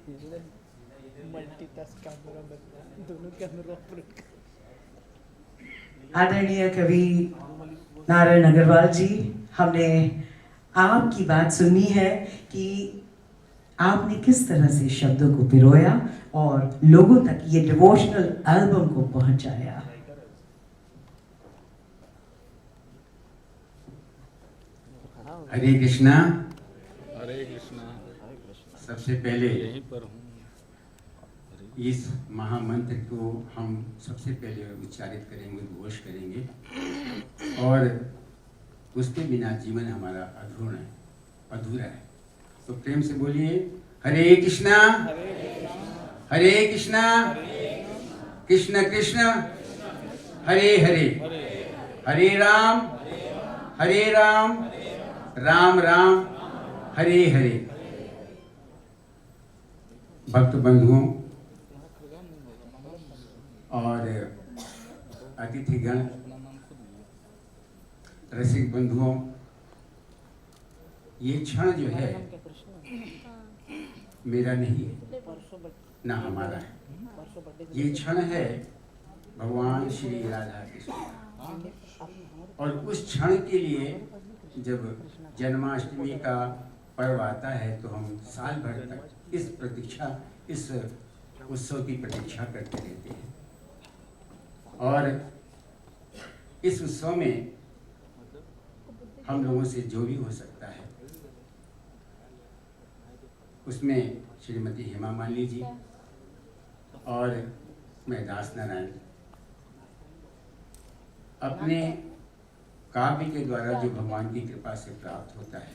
Multitask camera दोनों camera पर। आदरणीय कवि नारायण अग्रवाल जी, हमने आपकी बात सुनी है कि आपने किस तरह से शब्दों को पिरोया और लोगों तक ये डिवोशनल एल्बम को पहुंचाया। हरे कृष्णा। हरे कृष्णा। सबसे पहले यहीं पर हूँ। इस महामंत्र को हम सबसे पहले उच्चारित करेंगे, घोष करेंगे, और उसके बिना जीवन हमारा अधूरा है। तो प्रेम से बोलिए हरे कृष्णा हरे कृष्णा कृष्ण कृष्ण हरे हरे, हरे राम राम राम हरे हरे। भक्त बंधुओं और अतिथिगण, रसिक बंधुओं, ये क्षण जो है मेरा नहीं है, ना हमारा है। ये क्षण है भगवान श्री राधा कृष्ण का। और उस क्षण के लिए जब जन्माष्टमी का पर्व आता है तो हम साल भर तक इस उत्सव की प्रतीक्षा करते रहते हैं। और इस उत्सव में हम लोगों से जो भी हो सकता है, उसमें श्रीमती हेमा मालिनी जी और मैं दास नारायण अपने काव्य के द्वारा जो भगवान की कृपा से प्राप्त होता है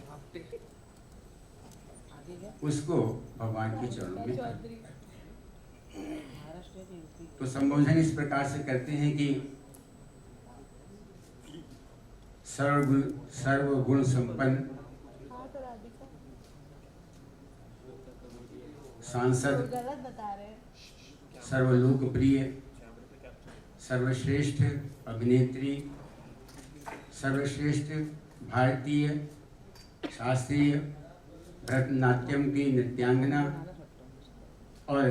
उसको भगवान के चरणों में अर्पित करते हैं। तो संबोधन इस प्रकार से करते हैं कि सर्वगुण संपन्न सांसद, सर्वलोकप्रिय, सर्वश्रेष्ठ अभिनेत्री, सर्वश्रेष्ठ भारतीय शास्त्रीय भरतनाट्यम की नृत्यांगना और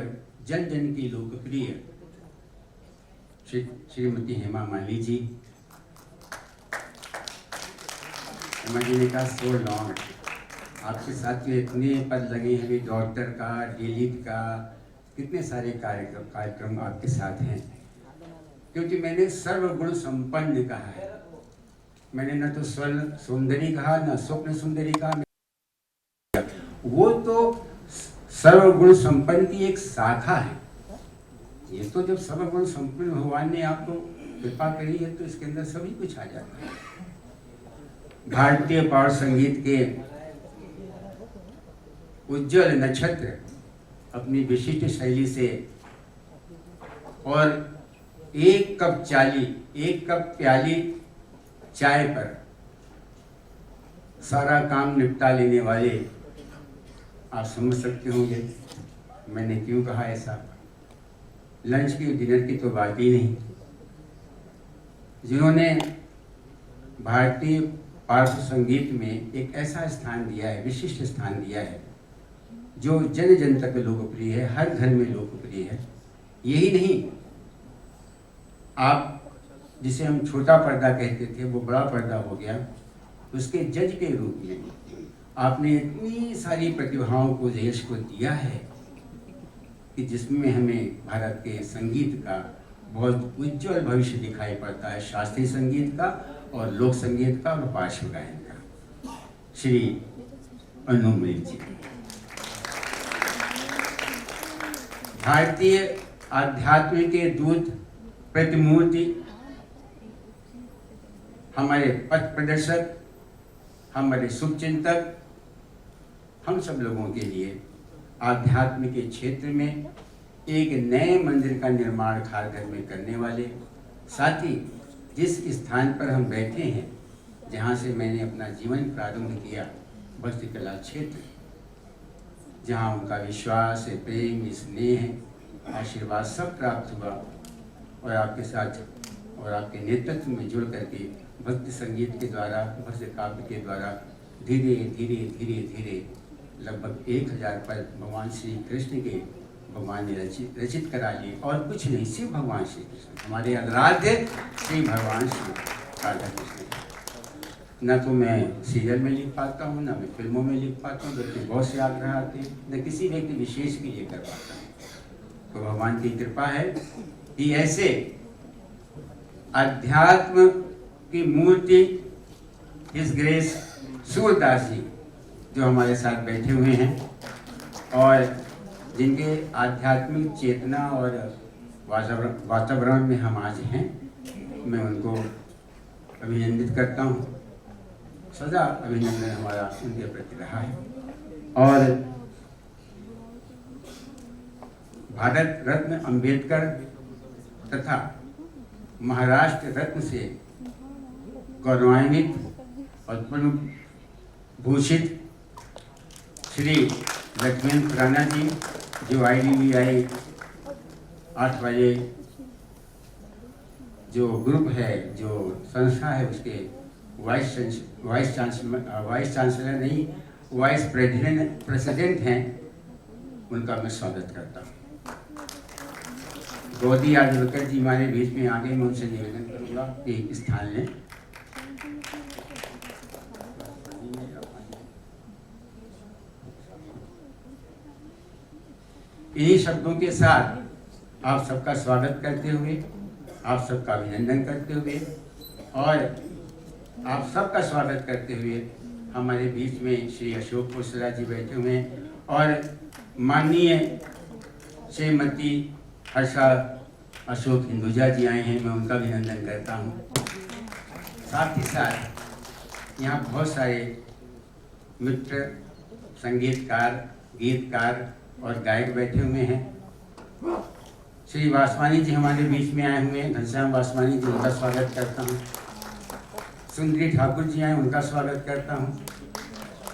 जन जन की लोकप्रिय श्रीमती हेमा मालिनी जी। हेमा जी ने कहा सो लॉन्ग, आपके साथ जो इतने पद लगे हैं, डॉक्टर का, डीलिट का, कितने सारे कार्यक्रम आपके साथ हैं। क्योंकि मैंने सर्वगुण संपन्न कहा है, मैंने न तो स्वर्ण सुंदरी कहा, न स्वप्न सुंदरी कहा। वो तो सर्वगुण संपन्न की एक शाखा है। ये तो जब सर्वगुण संपन्न भगवान ने आपको कृपा करी है तो इसके अंदर सभी कुछ आ जाता है। भारतीय पावर संगीत के उज्जवल नक्षत्र अपनी विशिष्ट शैली से और एक कप प्याली चाय पर सारा काम निपटा लेने वाले, आप समझ सकते होंगे मैंने क्यों कहा ऐसा। लंच की डिनर की तो बात ही नहीं। जिन्होंने भारतीय पार्श्व संगीत में एक ऐसा स्थान दिया है, विशिष्ट स्थान दिया है, जो जन जन तक लोकप्रिय है, हर घर में लोकप्रिय है। यही नहीं, आप जिसे हम छोटा पर्दा कहते थे वो बड़ा पर्दा हो गया। उसके जज के रूप में आपने इतनी सारी प्रतिभाओं को देश को दिया है कि जिसमें हमें भारत के संगीत का बहुत उज्जवल भविष्य दिखाई पड़ता है, शास्त्रीय संगीत का और लोक संगीत का और पार्श्व गायन का। श्री अनुमृत जी भारतीय आध्यात्म के दूत, प्रतिमूर्ति, हमारे पथ प्रदर्शक, हमारे शुभचिंतक, हम सब लोगों के लिए आध्यात्म के क्षेत्र में एक नए मंदिर का निर्माण खारघर में करने वाले, साथ ही जिस स्थान पर हम बैठे हैं, जहाँ से मैंने अपना जीवन प्रारंभ किया, भक्ति कला क्षेत्र, जहाँ उनका विश्वास, प्रेम, स्नेह, आशीर्वाद सब प्राप्त हुआ और आपके साथ और आपके नेतृत्व में जुड़ करके भक्ति संगीत के द्वारा, भक्ति काव्य के द्वारा धीरे धीरे धीरे धीरे लगभग 1000 पद भगवान श्री कृष्ण के भगवान ने रचित करा लिए, और कुछ नहीं, सिर्फ भगवान श्री कृष्ण, हमारे आराध्य श्री भगवान श्री राधा कृष्ण। न तो मैं सीरियल में लिख पाता हूँ, न मैं फिल्मों में लिख पाता हूँ, जबकि बहुत से आग्रह आते हैं, न किसी व्यक्ति विशेष के लिए कर पाता हूँ। तो भगवान की कृपा है कि ऐसे अध्यात्म की मूर्ति हिज ग्रेस सूरदास जी जो हमारे साथ बैठे हुए हैं और जिनके आध्यात्मिक चेतना और वातावरण में हम आज हैं, मैं उनको अभिनंदित करता हूँ। सदा अभिनंदन हमारा उनके प्रति रहा है। और भारत रत्न अंबेडकर तथा महाराष्ट्र रत्न से गौरवान्वित और पद्म भूषित श्री लक्ष्मण खुराना जी, जो IDBI 8 बजे जो ग्रुप है, जो संस्था है, उसके वाइस चांसलर नहीं, वाइस प्रेसिडेंट हैं, उनका मैं स्वागत करता हूँ। गौरी आदिवाकर जी हमारे बीच में आगे, मैं उनसे निवेदन करूँगा कि स्थान लें। इन्हीं शब्दों के साथ आप सबका स्वागत करते हुए, आप सबका अभिनंदन करते हुए और आप सबका स्वागत करते हुए हमारे बीच में श्री अशोक कोसला जी बैठे हुए हैं और माननीय श्रीमती हर्षा अशोक हिंदुजा जी आए हैं, मैं उनका अभिनंदन करता हूँ। साथ ही साथ यहाँ बहुत सारे मित्र, संगीतकार, गीतकार और गायक बैठे हुए हैं। श्री वासवानी जी हमारे बीच में आए हुए हैं, घनश्याम वासवानी जी, उनका स्वागत करता हूँ। सुंदरी ठाकुर जी आए, उनका स्वागत करता हूँ।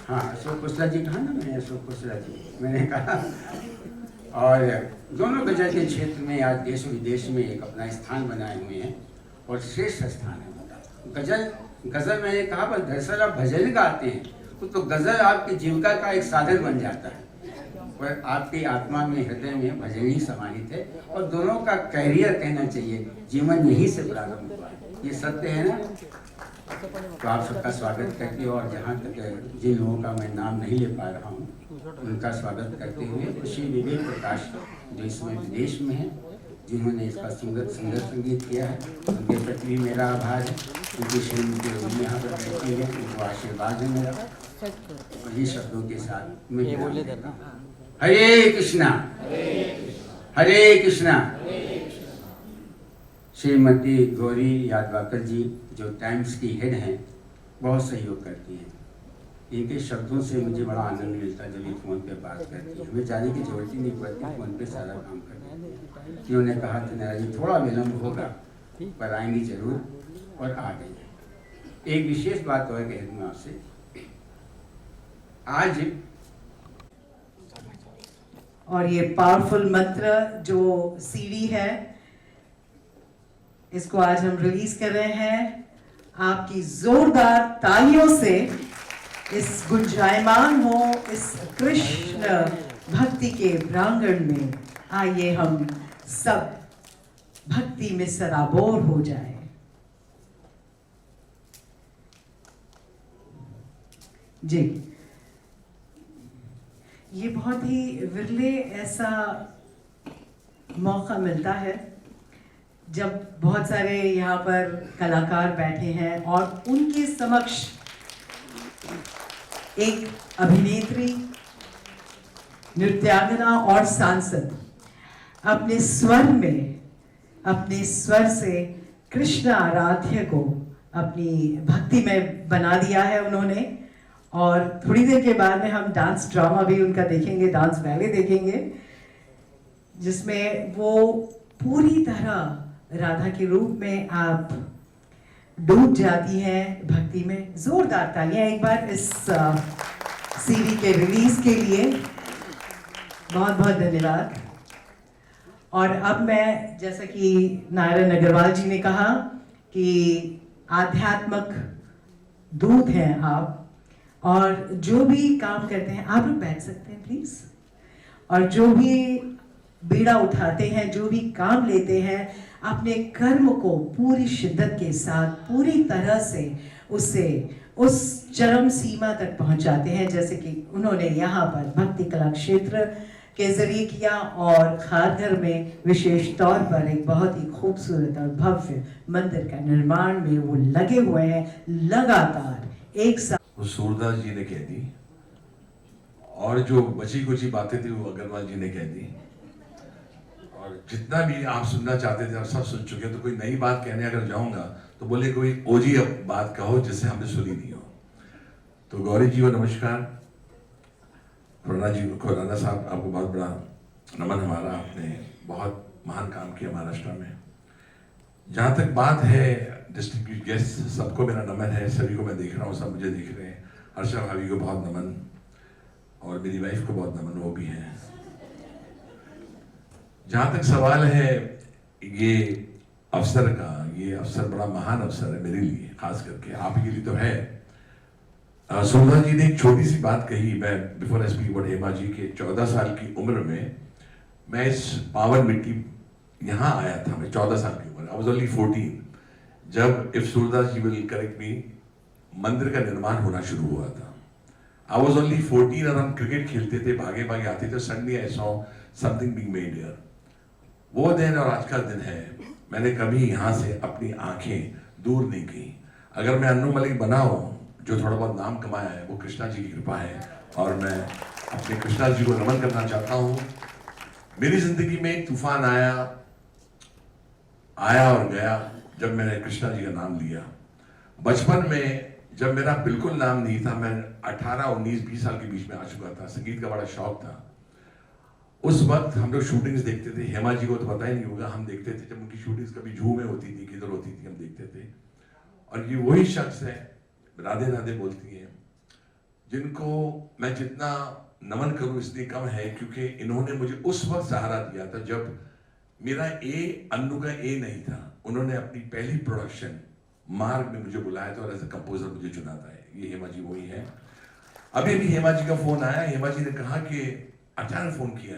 हाँ, अशोक कुशला जी कहा ना मैंने, अशोक कुशला जी मैंने कहा। और दोनों गजल के क्षेत्र में आज देश विदेश में एक अपना स्थान बनाए हुए हैं और श्रेष्ठ स्थान है। गजल मैंने कहा, पर दरअसल आप भजन गाते हैं तो गजल आपकी जीविका का एक साधन बन जाता है, पर आपकी आत्मा में, हृदय में भजन ही समाहित है और दोनों का कैरियर कहना चाहिए, जीवन यहीं से प्रारंभ हुआ है। ये सत्य है ना। तो आप सबका स्वागत करके, और जहाँ तक जिन लोगों का मैं नाम नहीं ले पा रहा हूँ, उनका स्वागत करते हुए श्री विवेक प्रकाश जो इस समय विदेश में हैं, जिन्होंने इसका सुंदर संगीत किया है, उनके प्रति भी मेरा आभार है। उनकी श्रीमती रोहिणी यहाँ पर बैठी है, उनको आशीर्वाद है मेरा। वही शब्दों के साथ मैं हरे कृष्णा हरे कृष्णा। श्रीमती गौरी यादवाकर जी जो टाइम्स की हेड हैं, बहुत सहयोग करती हैं। इनके शब्दों से मुझे बड़ा आनंद मिलता है जब ये फ़ोन पे बात करती है। हमें जाने की जरूरत ही नहीं पड़ती, फ़ोन पे सारा काम करती है। इन्होंने कहा कि नाराज जी थोड़ा विलम्ब होगा, पर आएंगी जरूर, और आ गई है। एक विशेष बात और कह दूँ आपसे, आज और ये पावरफुल मंत्र जो CD है, इसको आज हम रिलीज कर रहे हैं। आपकी जोरदार तालियों से इस गुंजायमान हो इस कृष्ण भक्ति के प्रांगण में आइए हम सब भक्ति में सराबोर हो जाए। जी, ये बहुत ही विरले ऐसा मौका मिलता है जब बहुत सारे यहाँ पर कलाकार बैठे हैं और उनके समक्ष एक अभिनेत्री, नृत्यांगना और सांसद अपने स्वर में, अपने स्वर से कृष्ण आराध्य को अपनी भक्ति में बना दिया है उन्होंने। और थोड़ी देर के बाद में हम डांस ड्रामा भी उनका देखेंगे, डांस बैले देखेंगे, जिसमें वो पूरी तरह राधा के रूप में आप डूब जाती हैं भक्ति में। जोरदार तालियां एक बार इस CD के रिलीज के लिए। बहुत बहुत धन्यवाद। और अब मैं, जैसा कि नारायण अग्रवाल जी ने कहा कि आध्यात्मिक दूत हैं आप, और जो भी काम करते हैं, आप लोग बैठ सकते हैं प्लीज, और जो भी बीड़ा उठाते हैं, जो भी काम लेते हैं, अपने कर्म को पूरी शिद्दत के साथ पूरी तरह से उससे उस चरम सीमा तक पहुंचाते हैं, जैसे कि उन्होंने यहाँ पर भक्ति कला क्षेत्र के जरिए किया और खारघर में विशेष तौर पर एक बहुत ही खूबसूरत और भव्य मंदिर का निर्माण में वो लगे हुए हैं लगातार एक साथ। वो सूरदास जी ने कह दी और जो बची कुची बातें थी वो अग्रवाल जी ने कह दी, और जितना भी आप सुनना चाहते थे आप सब सुन चुके। तो कोई नई बात कहने अगर जाऊंगा तो बोले कोई ओजी अब बात कहो जिससे हमने सुनी नहीं हो। तो गौरी जी को नमस्कार, खुराना साहब आपको बहुत बड़ा नमन हमारा, आपने बहुत महान काम किया महाराष्ट्र में। जहाँ तक बात है डिस्ट्रिक्ट गेस्ट, सबको मेरा नमन है, सभी को मैं देख रहा हूँ, सब मुझे देख रहे हैं। हर्षा भाभी को बहुत नमन और मेरी वाइफ को बहुत नमन, वो भी हैं। जहाँ तक सवाल है ये अवसर का, ये अवसर बड़ा महान अवसर है मेरे लिए, खास करके आप के लिए तो है। सूरदास जी ने एक छोटी सी बात कही, मैं before I speak about Hema ji के 14 साल की उम्र में मैं इस पावन मिट्टी यहाँ आया था। मैं 14 साल की उम्र, आई वाज ओनली 14 जब, if Surdas ji will correct me, मंदिर का निर्माण होना शुरू हुआ था। आई वाज ओनली 14 और हम क्रिकेट खेलते थे, भागे भागे आते थे। Suddenly I saw something being made here. वो दिन और आज का दिन है, मैंने कभी यहाँ से अपनी आंखें दूर नहीं की। अगर मैं अन्नू मलिक बना हूँ, जो थोड़ा बहुत नाम कमाया है, वो कृष्णा जी की कृपा है, और मैं अपने कृष्णा जी को नमन करना चाहता हूँ। मेरी जिंदगी में एक तूफान आया और गया जब मैंने कृष्णा जी का नाम लिया। बचपन में जब मेरा बिल्कुल नाम नहीं था, मैं 18, 19, 20 साल के बीच में आ चुका था, संगीत का बड़ा शौक था। उस वक्त हम लोग शूटिंग्स देखते थे, हेमा जी को तो पता ही नहीं होगा, हम देखते थे जब उनकी शूटिंग्स कभी जूह में होती थी, किधर होती थी, हम देखते थे। और ये वही शख्स है, राधे राधे बोलती हैं, जिनको मैं जितना नमन करूं इसलिए कम है, क्योंकि इन्होंने मुझे उस वक्त सहारा दिया था जब मेरा अन्नू का ए नहीं था। उन्होंने अपनी पहली प्रोडक्शन मार्ग में मुझे बुलाया था और एज अ कंपोजर मुझे चुना था। ये हेमा जी वही है। अभी भी हेमा जी का फोन आया, हेमा जी ने कहा कि अचानक फोन किया,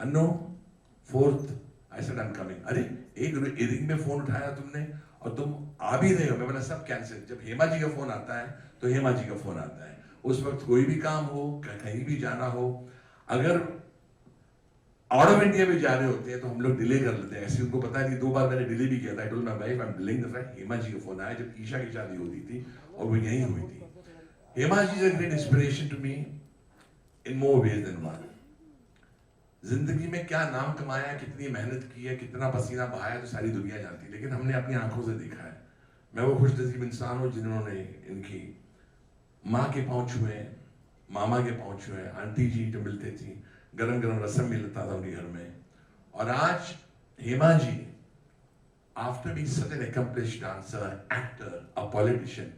Annu 4th, I said I am coming. अरे एक रिंग में फोन उठाया तुमने और तुम आ भी रहे हो। मैं बोला सब कैंसिल। जब हेमा जी का फोन आता है तो हेमा जी का फोन आता है। उस वक्त कोई भी काम हो, कहीं भी जाना हो, अगर आउट ऑफ इंडिया भी जा रहे होते हैं तो हम लोग डिले कर लेते हैं। ऐसे उनको पता नहीं, 2 बार मैंने डिले भी किया था। I told my wife I am delaying the flight. Hema ji का फोन आया जब ईशा की शादी होती थी और वो यहीं हुई थी। Hema ji is a great inspiration to me in more ways than one. जिंदगी में क्या नाम कमाया, कितनी मेहनत की है, कितना पसीना बहाया, तो सारी दुनिया जानती है, लेकिन हमने अपनी आंखों से देखा है। मैं वो खुशनसीब इंसान हूँ जिन्होंने इनकी माँ के पाँव छुए, मामा के पाँव छुए, आंटी जी जो मिलते थी, गरम गरम रसम मिलता था उनके घर में। और आज Hema ji, after being such an accomplished dancer, actor, a politician,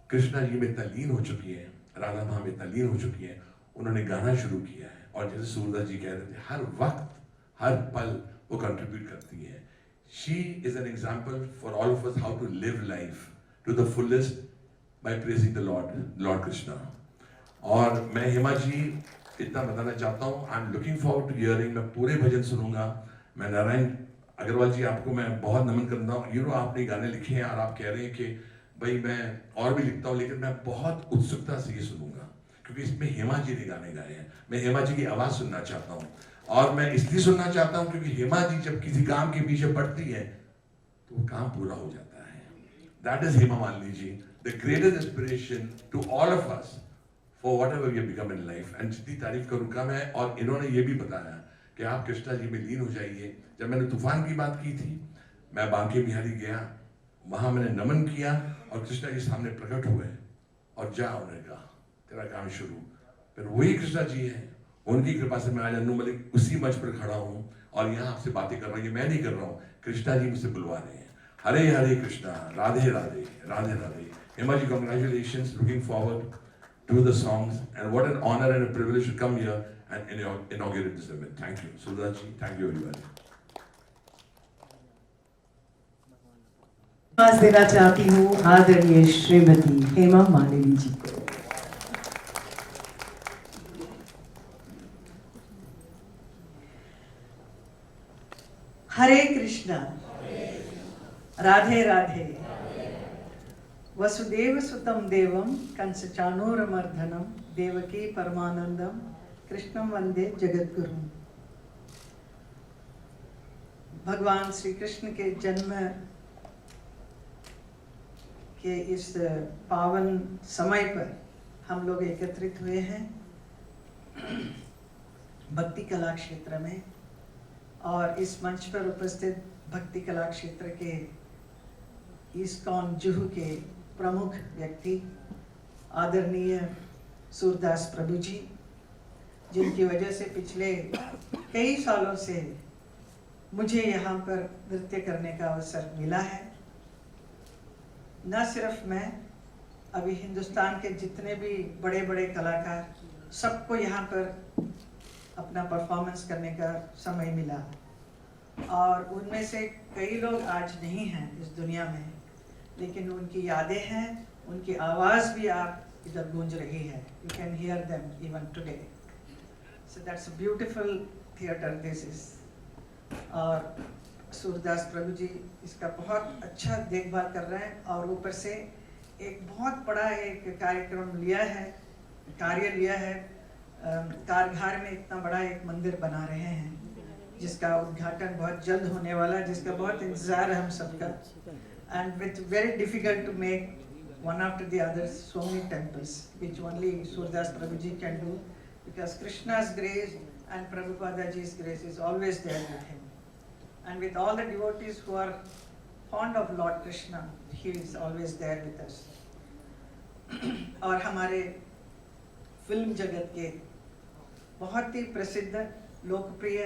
Krishna ji में इतना लीन हो चुकी है, राधा माँ में इतना लीन हो चुकी है, उन्होंने गाना शुरू किया है। और जैसे सूरदास जी कह रहे थे, हर वक्त हर पल वो कंट्रीब्यूट करती है। She is an example for all of us how to live life to the fullest by praising the lord Krishna. और मैं हेमा जी इतना बताना चाहता हूँ, I am looking forward to hearing. मैं पूरे भजन सुनूंगा। मैं नारायण अग्रवाल जी, आपको मैं बहुत नमन करता हूँ। आपने गाने लिखे हैं और आप कह रहे हैं कि भाई मैं और भी लिखता हूँ, लेकिन मैं बहुत उत्सुकता से ये सुनूंगा क्योंकि इसमें हेमा जी ने गाने गाए हैं। मैं हेमा जी की आवाज सुनना चाहता हूँ, और मैं इसलिए सुनना चाहता हूँ क्योंकि हेमा जी जब किसी काम के पीछे पड़ती है तो वो काम पूरा हो जाता है। That is Hema Malini ji, the greatest inspiration to all of us for whatever we have become in life. And जितनी तारीफ करूँ कम है। और इन्होंने ये भी बताया कि आप कृष्णा जी में लीन हो जाइए। जब मैंने तूफान की बात की थी, मैं बांके बिहारी गया, वहां मैंने नमन किया और कृष्णा जी सामने प्रकट हुए और जा उन्होंने कहा तेरा काम शुरू। फिर वही कृष्णा जी हैं, उनकी कृपा से मैं आज अन्नू मलिक उसी मंच पर खड़ा हूँ और यहाँ आपसे बातें कर रहा हूँ। ये मैं नहीं कर रहा हूँ, कृष्णा जी मुझसे बुलवा रहे हैं। Hare Hare Krishna, Radhe Radhe, Radhe Radhe. Hema ji, congratulations, looking forward to the songs, and what an honor and a privilege to come here and inaugurate this event. Thank you, Surdaji. Thank you, everybody. देना चाहती हूँ आदरणीय श्रीमती हेमा मालिनी जी को। हरे कृष्णा, राधे राधे। वसुदेव सुतम देवम कंस चाणूरमर्दनम देवकी परमानंदम कृष्णम वंदे जगद्गुरुम। भगवान श्री कृष्ण के जन्म के इस पावन समय पर हम लोग एकत्रित हुए हैं भक्ति कला क्षेत्र में, और इस मंच पर उपस्थित भक्ति कला क्षेत्र के इस्कॉन जुहू के प्रमुख व्यक्ति आदरणीय सूरदास प्रभु जी, जिनकी वजह से पिछले कई सालों से मुझे यहाँ पर नृत्य करने का अवसर मिला है। न सिर्फ मैं, अभी हिंदुस्तान के जितने भी बड़े बड़े कलाकार सबको यहाँ पर अपना परफॉर्मेंस करने का समय मिला, और उनमें से कई लोग आज नहीं हैं इस दुनिया में, लेकिन उनकी यादें हैं, उनकी आवाज़ भी आप इधर गूंज रही है। You can hear them even today. So that's a beautiful theatre this is. और सूरदास प्रभु जी इसका बहुत अच्छा देखभाल कर रहे हैं, और ऊपर से एक बहुत बड़ा एक कार्यक्रम लिया है, कार्य लिया है। कारघार में इतना बड़ा एक मंदिर बना रहे हैं, जिसका उद्घाटन बहुत जल्द होने वाला है, जिसका बहुत इंतजार है हम सबका। And with very difficult to make one after the other so many temples, which only Surdas Prabhuji can do, because Krishna's grace and Prabhupada ji's grace is always there with him, and with all the devotees who are fond of Lord Krishna, he is always there with us. और हमारे film जगत के बहुत ही प्रसिद्ध लोकप्रिय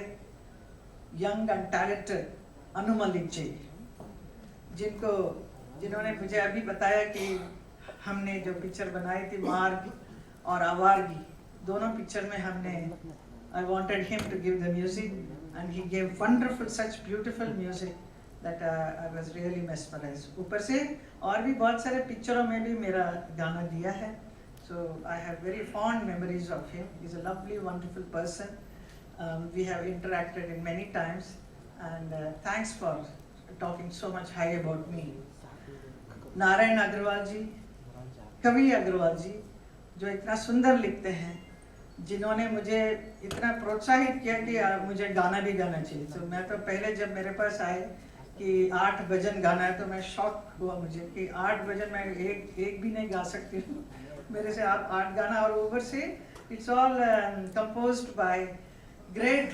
young and talented Anu Malik ji, जिन्होंने मुझे अभी बताया कि हमने जो पिक्चर बनाई थी मार्ग और आवारगी, दोनों पिक्चर में हमने I wanted him to give the music, and he gave wonderful, such beautiful music that I was really mesmerized. ऊपर से और भी बहुत सारे पिक्चरों में भी मेरा गाना दिया है, so I have very fond memories of him. He's a lovely, wonderful person. We have interacted in many times, and thanks for talking so much high about me. Narayan Agarwal जी, कवि अग्रवाल जी, जो इतना सुंदर लिखते हैं, जिन्होंने मुझे इतना प्रोत्साहित किया कि मुझे गाना भी गाना चाहिए। तो मैं तो पहले जब मेरे पास आए कि 8 भजन गाना है, तो मैं शॉक हुआ मुझे कि 8 भजन मैं एक भी नहीं गा सकती हूँ, मेरे से आप 8 गाना। और ऊपर से it's all composed by great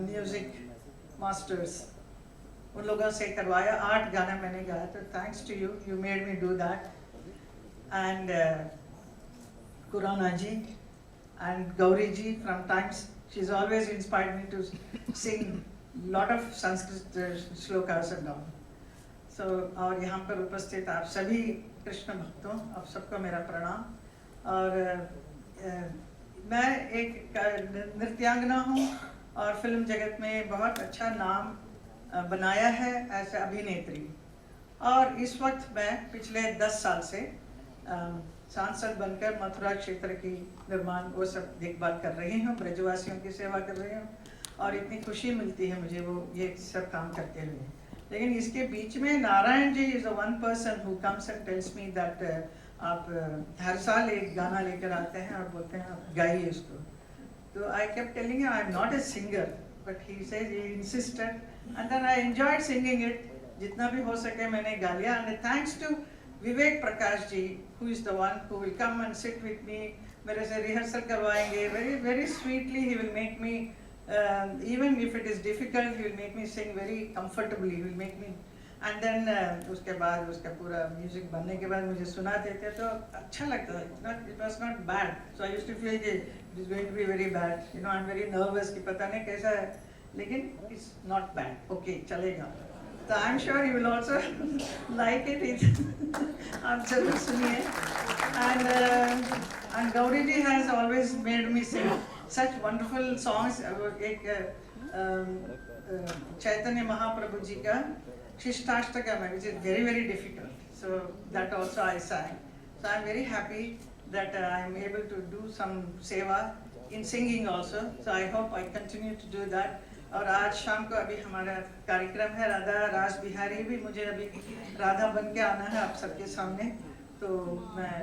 music masters, उन लोगों से करवाया। 8 गाना मैंने गाया, तो thanks to you, you made me do that. And Khurana ji and Gauri ji, from times she is always inspired me to sing lot of Sanskrit shlokas and all. So और यहाँ पर उपस्थित आप सभी कृष्ण भक्तों, आप सबको मेरा प्रणाम। और मैं एक नृत्यांगना हूँ, और फिल्म जगत में बहुत अच्छा नाम बनाया है ऐसे अभिनेत्री। और इस वक्त मैं पिछले 10 साल से सांसद बनकर मथुरा क्षेत्र की निर्माण वो सब देखभाल कर रही हूँ, ब्रजवासियों की सेवा कर रही हूँ, और इतनी खुशी मिलती है मुझे वो ये सब काम करते हुए। लेकिन इसके बीच में Narayan ji is one person who comes and tells me that आप हर साल एक गाना लेकर आते हैं और बोलते हैं आप गाइए इसको। तो I kept telling I am not a singer, but he said, he insisted, and then I enjoyed singing it. जितना भी हो सके मैंने गा लिया। And thanks to Vivek Prakash ji, who is the one who will come and sit with me, मेरे से rehearsal करवाएंगे, very very sweetly he will make me, even if it is difficult, he will make me sing very comfortably, he will make me, and then उसके बाद उसका पूरा music बनने के बाद मुझे सुनाते थे तो अच्छा लगता था। It was not bad, so I used to feel that it is going to be very bad, you know, I'm very nervous कि पता नहीं कैसा है, लेकिन it's not bad, okay, चलेगा। तो I'm sure you will also like it। आप जरूर सुनिए। And Gauri ji has always made me sing such wonderful songs। एक चैतन्य महाप्रभु जी का शिष्टाष्टकम है, which is very very difficult, so that also I sang। So I'm very happy that I'm able to do some seva in singing also, so I hope I continue to do that। और आज शाम को अभी हमारा कार्यक्रम है राधा रास बिहारी भी, मुझे अभी राधा बन के आना है आप सबके सामने, तो मैं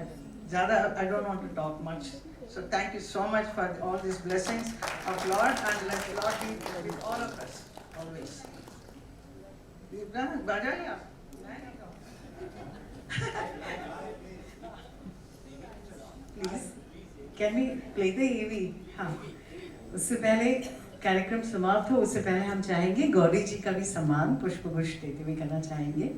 ज़्यादा I don't want to talk much, so thank you so much for all this blessings of lord and let lord be with all of us always. बजाइए आप। Please can we play the AV? हाँ, उससे पहले कार्यक्रम समाप्त हो उससे पहले हम चाहेंगे गौरी जी का भी सम्मान पुष्प गुच्छ देते हुए करना चाहेंगे।